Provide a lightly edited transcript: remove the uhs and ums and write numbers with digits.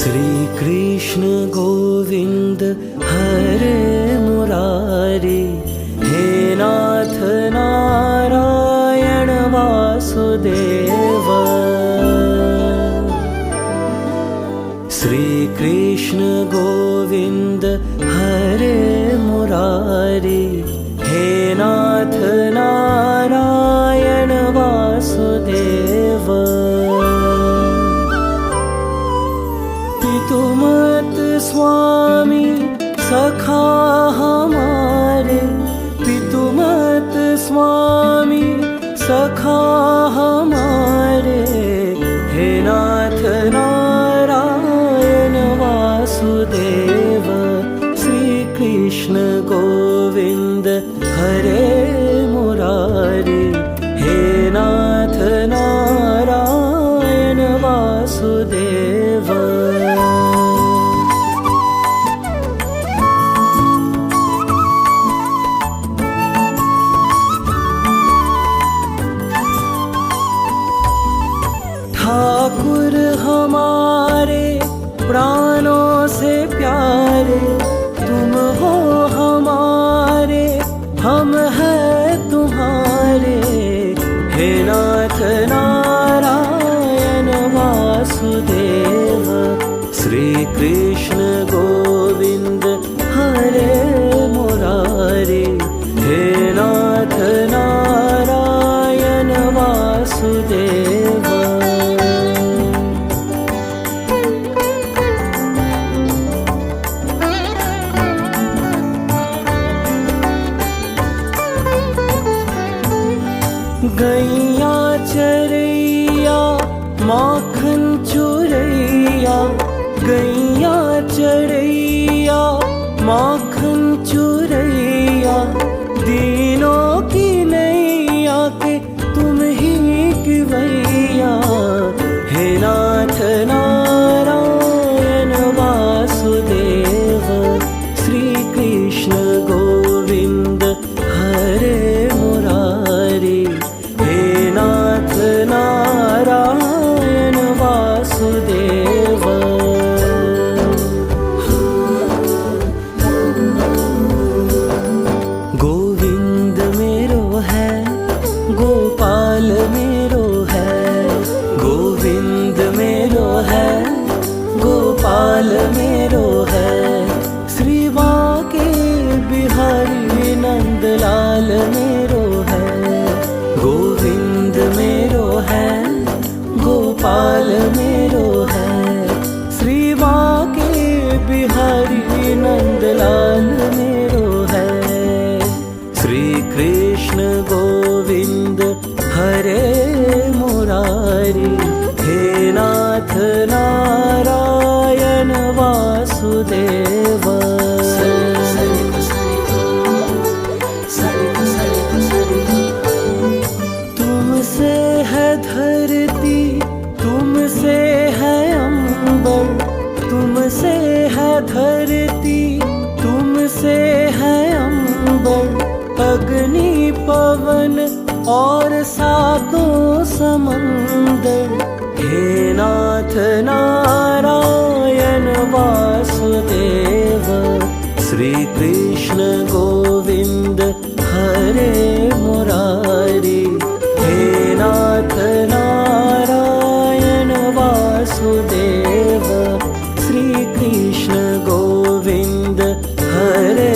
श्री कृष्ण गोविंद हरे मुरारी, हे नाथ नारायण वासुदेव। श्री कृष्ण गोविंद हरे मुरारी, हे नाथ नारायण वासुदेव। पितुमत स्वामी सखा हमारे, पितुमत स्वामी सखा हमारे, हे नाथ नारायण वासुदेव। श्री कृष्ण गोविंद हरे मुरारी, हे नाथ नारायण वासुदेव। ठाकुर हमारे प्राणों से प्यारे, तुम हो हमारे, हम हैं तुम्हारे, हे नाथ नारायण वासुदेव। श्री कृष्ण गोविंद हरे मुरारी, हे नाथ नारायण वासुदेव। गैया चरैया माखन चुरैया, गैया चरैया माखन चुरैया, दीनों की नैया के तुम ही किवैया, हे नाथ नारायण वासुदेव। श्री कृष्ण गोविंद हरे मुरारी, हे नाथ नारायण वासुदेव। गोविंद मेरो है, गोपाल मेरो है, गोविंद मेरो है, गोपाल मेरो है, श्री बांके बिहारी नंदलाल मेरो है। गोविंद मेरो है, गोपाल मेरो है, श्री बांके बिहारी नंदलाल मेरो है। श्री कृष्ण गोविंद हरे मुरारी, हे नाथ नारायण वासुदेव। तुमसे है धरती, तुमसे है अंबर, तुमसे है धरती, तुमसे है अंबर, अग्नि पवन और सातों समंदर, हे नाथ नारायण वासुदेव। श्री कृष्ण गोविंद हरे मुरारी, हे नाथ नारायण वासुदेव। श्री कृष्ण गोविंद हरे